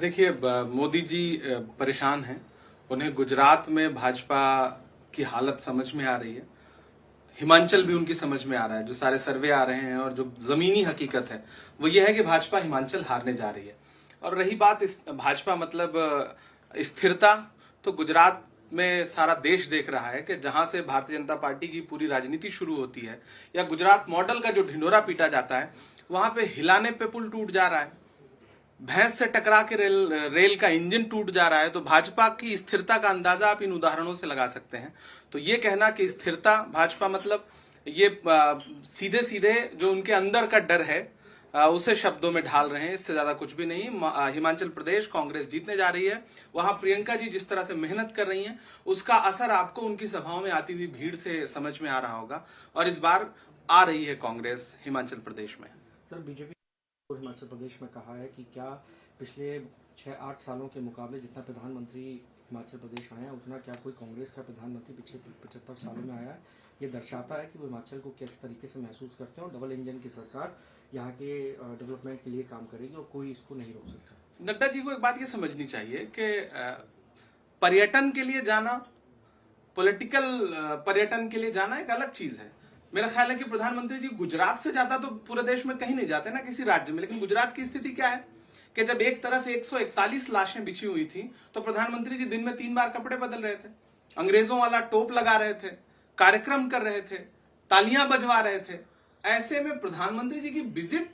देखिए, मोदी जी परेशान हैं। उन्हें गुजरात में भाजपा की हालत समझ में आ रही है। हिमाचल भी उनकी समझ में आ रहा है। जो सारे सर्वे आ रहे हैं और जो जमीनी हकीकत है वो ये है कि भाजपा हिमाचल हारने जा रही है। और रही बात इस भाजपा मतलब स्थिरता, तो गुजरात में सारा देश देख रहा है कि जहां से भारतीय जनता पार्टी की पूरी राजनीति शुरू होती है या गुजरात मॉडल का जो ढिंढोरा पीटा जाता है, वहां पे हिलाने पे पुल टूट जा रहा है, भैंस से टकरा के रेल का इंजन टूट जा रहा है। तो भाजपा की स्थिरता का अंदाजा आप इन उदाहरणों से लगा सकते हैं। तो ये कहना कि स्थिरता भाजपा मतलब ये सीधे सीधे जो उनके अंदर का डर है उसे शब्दों में ढाल रहे हैं, इससे ज्यादा कुछ भी नहीं। हिमाचल प्रदेश कांग्रेस जीतने जा रही है। वहां प्रियंका जी जिस तरह से मेहनत कर रही हैं उसका असर आपको उनकी सभाओं में आती हुई भीड़ से समझ में आ रहा होगा। और इस बार आ रही है कांग्रेस हिमाचल प्रदेश में। सर, बीजेपी हिमाचल प्रदेश में कहा है कि क्या पिछले 6-8 सालों के मुकाबले जितना प्रधानमंत्री हिमाचल प्रदेश आए हैं उतना क्या कोई कांग्रेस का प्रधानमंत्री पिछले 75 सालों में आया है। ये दर्शाता है कि वो हिमाचल को किस तरीके से महसूस करते हैं और डबल इंजन की सरकार यहाँ के डेवलपमेंट के लिए काम करेगी और कोई इसको नहीं रोक सकता। नड्डा जी को एक बात ये समझनी चाहिए कि पर्यटन के लिए जाना, पॉलिटिकल पर्यटन के लिए जाना एक अलग चीज है। मेरा ख्याल है कि प्रधानमंत्री जी गुजरात से जाता तो पूरे देश में कहीं नहीं जाते ना, किसी राज्य में। लेकिन गुजरात की स्थिति क्या है कि जब एक तरफ 141 लाशें बिछी हुई थी तो प्रधानमंत्री जी दिन में 3 बार कपड़े बदल रहे थे, अंग्रेजों वाला टोप लगा रहे थे, कार्यक्रम कर रहे थे, तालियां बजवा रहे थे। ऐसे में प्रधानमंत्री जी की विजिट,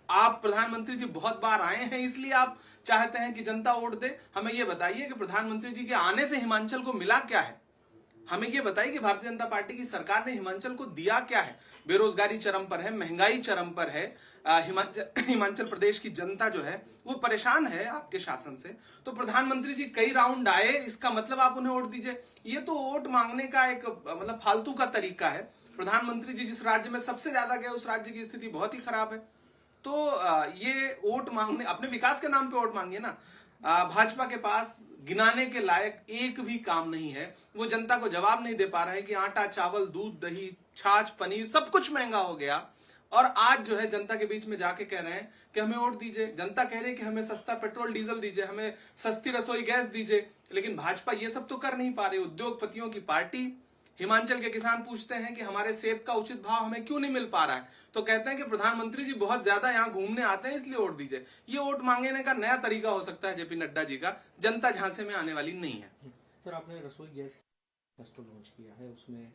आप प्रधानमंत्री जी बहुत बार आए हैं इसलिए आप चाहते हैं कि जनता वोट दे। हमें यह बताइए कि प्रधानमंत्री जी के आने से हिमाचल को मिला क्या है। हमें यह बताइए कि भारतीय जनता पार्टी की सरकार ने हिमाचल को दिया क्या है। बेरोजगारी चरम पर है, महंगाई चरम पर है, हिमाचल प्रदेश की जनता जो है वो परेशान है आपके शासन से। तो प्रधानमंत्री जी कई राउंड आए, इसका मतलब आप उन्हें वोट दीजिए। ये तो वोट मांगने का एक मतलब फालतू का तरीका है। प्रधानमंत्री जी जिस राज्य में सबसे ज्यादा गए उस राज्य की स्थिति बहुत ही खराब है। तो ये वोट मांगने, अपने विकास के नाम पे वोट मांगिए ना। भाजपा के पास गिनाने के लायक एक भी काम नहीं है। वो जनता को जवाब नहीं दे पा रहे हैं कि आटा, चावल, दूध, दही, छाछ, पनीर सब कुछ महंगा हो गया। और आज जो है जनता के बीच में जाके कह रहे हैं कि हमें वोट दीजिए। जनता कह रही है कि हमें सस्ता पेट्रोल डीजल दीजिए, हमें सस्ती रसोई गैस दीजिए। लेकिन भाजपा ये सब तो कर नहीं पा रही। उद्योगपतियों की पार्टी। हिमाचल के किसान पूछते हैं कि हमारे सेब का उचित भाव हमें क्यों नहीं मिल पा रहा है, तो कहते हैं कि प्रधानमंत्री जी बहुत ज्यादा यहाँ घूमने आते हैं इसलिए वोट दीजिए। ये वोट मांगने का नया तरीका हो सकता है जेपी नड्डा जी का। जनता झांसे में आने वाली नहीं है। सर, आपने रसोई गैस लॉन्च किया है, उसमें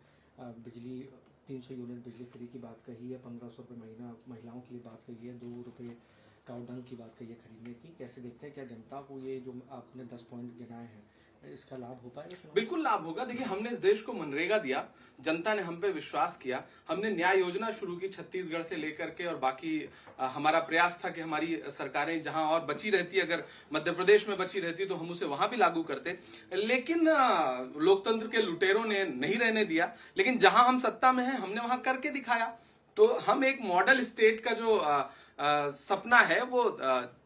बिजली 300 यूनिट बिजली फ्री की बात कही है, 1500 रुपये महीना महिलाओं के लिए बात कही है, 2 रुपये काउडंग की बात कही है खरीदने की। कैसे देखते हैं, क्या जनता को ये जो आपने 10 पॉइंट गिनाए हैं इसका लाभ हो पाएगा? बिल्कुल लाभ होगा। देखिए, हमने इस देश को मनरेगा दिया, जनता ने हम पे विश्वास किया। हमने न्याय योजना शुरू की छत्तीसगढ़ से लेकर के, और बाकी हमारा प्रयास था कि हमारी सरकारें जहां और बची रहती, अगर मध्य प्रदेश में बची रहती तो हम उसे वहां भी लागू करते। लेकिन लोकतंत्र के लुटेरों ने नहीं रहने दिया। लेकिन जहां हम सत्ता में हैं हमने वहां करके दिखाया। तो हम एक मॉडल स्टेट का जो सपना है वो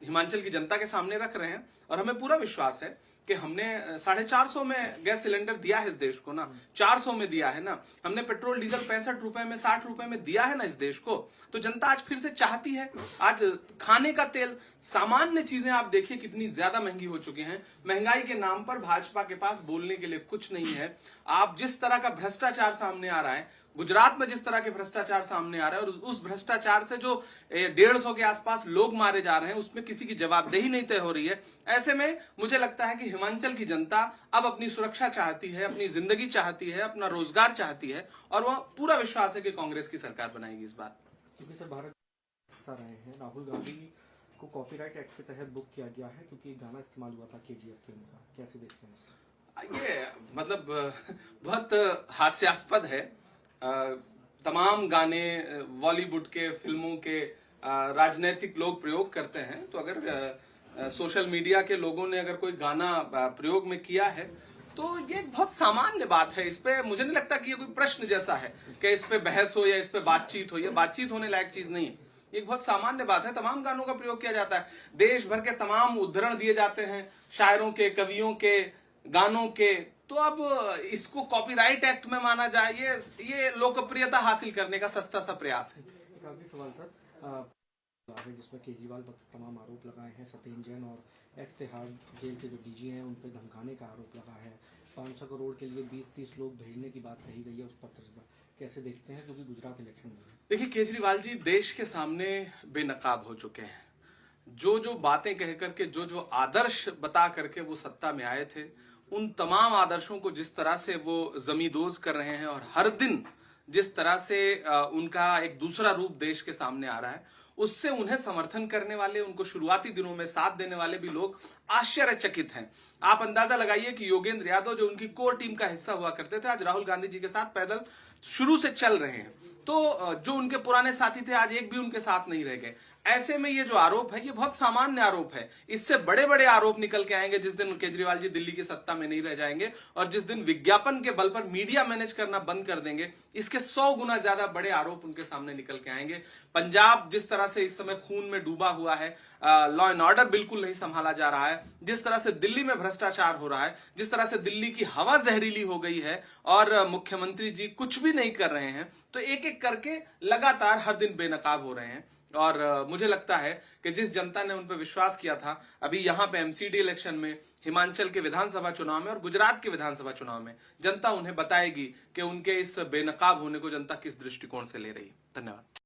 हिमाचल की जनता के सामने रख रहे हैं। और हमें पूरा विश्वास है कि हमने 450 में गैस सिलेंडर दिया है इस देश को ना, 400 में दिया है ना, हमने पेट्रोल डीजल 65 रुपए में, 60 रुपए में दिया है ना इस देश को। तो जनता आज फिर से चाहती है। आज खाने का तेल, सामान्य चीजें आप देखिए कितनी ज्यादा महंगी हो चुकी हैं। महंगाई के नाम पर भाजपा के पास बोलने के लिए कुछ नहीं है। आप जिस तरह का भ्रष्टाचार सामने आ रहा है, गुजरात में जिस तरह के भ्रष्टाचार सामने आ रहे हैं, और उस भ्रष्टाचार से जो 150 के आसपास लोग मारे जा रहे हैं, उसमें किसी की जवाबदेही नहीं तय हो रही है। ऐसे में मुझे लगता है कि हिमाचल की जनता अब अपनी सुरक्षा चाहती है, अपनी जिंदगी चाहती है, अपना रोजगार चाहती है। और वह पूरा विश्वास है कि कांग्रेस की सरकार बनाएगी इस बार। क्योंकि सर, भारत हिस्सा रहे हैं, राहुल गांधी को कॉपीराइट एक्ट के तहत बुक किया गया है क्योंकि गाना इस्तेमाल हुआ था KGF फिल्म का। कैसे देखते हैं? ये मतलब बहुत हास्यास्पद है। तमाम गाने बॉलीवुड के, फिल्मों के राजनीतिक लोग प्रयोग करते हैं। तो अगर सोशल मीडिया के लोगों ने अगर कोई गाना प्रयोग में किया है तो ये एक बहुत सामान्य बात है। इस पे मुझे नहीं लगता कि ये कोई प्रश्न जैसा है कि इस पे बहस हो या इस पे बातचीत हो। ये बातचीत होने लायक चीज नहीं है। एक बहुत सामान्य बात है। तमाम गानों का प्रयोग किया जाता है, देश भर के तमाम उद्धरण दिए जाते हैं शायरों के, कवियों के, गानों के। तो अब इसको कॉपीराइट एक्ट में माना जाए, ये लोकप्रियता हासिल करने का सस्ता सा प्रयास है। एक आखिरी सवाल सर, है जिसमें केजरीवाल पर तमाम आरोप लगाए हैं। सत्येंद्र जैन और एक्स तिहाड़ जेल के जो डीजी हैं उन पर धमकाने का आरोप लगा है। 500 करोड़ के लिए 20-30 लोग भेजने की बात कही गई है उस पत्र पर। कैसे देखते हैं, क्योंकि गुजरात इलेक्शन में देखिए, केजरीवाल जी देश के सामने बेनकाब हो चुके हैं। जो जो बातें कह करके, जो जो आदर्श बता करके वो सत्ता में आए थे, उन तमाम आदर्शों को जिस तरह से वो जमींदोज कर रहे हैं और हर दिन जिस तरह से उनका एक दूसरा रूप देश के सामने आ रहा है, उससे उन्हें समर्थन करने वाले, उनको शुरुआती दिनों में साथ देने वाले भी लोग आश्चर्यचकित हैं। आप अंदाजा लगाइए कि योगेंद्र यादव जो उनकी कोर टीम का हिस्सा हुआ करते थे, आज राहुल गांधी जी के साथ पैदल शुरू से चल रहे हैं। तो जो उनके पुराने साथी थे, आज एक भी उनके साथ नहीं रह गए। ऐसे में ये जो आरोप है, ये बहुत सामान्य आरोप है। इससे बड़े बड़े आरोप निकल के आएंगे जिस दिन केजरीवाल जी दिल्ली की सत्ता में नहीं रह जाएंगे और जिस दिन विज्ञापन के बल पर मीडिया मैनेज करना बंद कर देंगे, इसके 100 गुना ज्यादा बड़े आरोप उनके सामने निकल के आएंगे। पंजाब जिस तरह से इस समय खून में डूबा हुआ है, लॉ एंड ऑर्डर बिल्कुल नहीं संभाला जा रहा है, जिस तरह से दिल्ली में भ्रष्टाचार हो रहा है, जिस तरह से दिल्ली की हवा जहरीली हो गई है और मुख्यमंत्री जी कुछ भी नहीं कर रहे हैं, तो एक एक करके लगातार हर दिन बेनकाब हो रहे हैं। और मुझे लगता है कि जिस जनता ने उन पर विश्वास किया था, अभी यहां पे एमसीडी इलेक्शन में, हिमाचल के विधानसभा चुनाव में और गुजरात के विधानसभा चुनाव में जनता उन्हें बताएगी कि उनके इस बेनकाब होने को जनता किस दृष्टिकोण से ले रही है। धन्यवाद।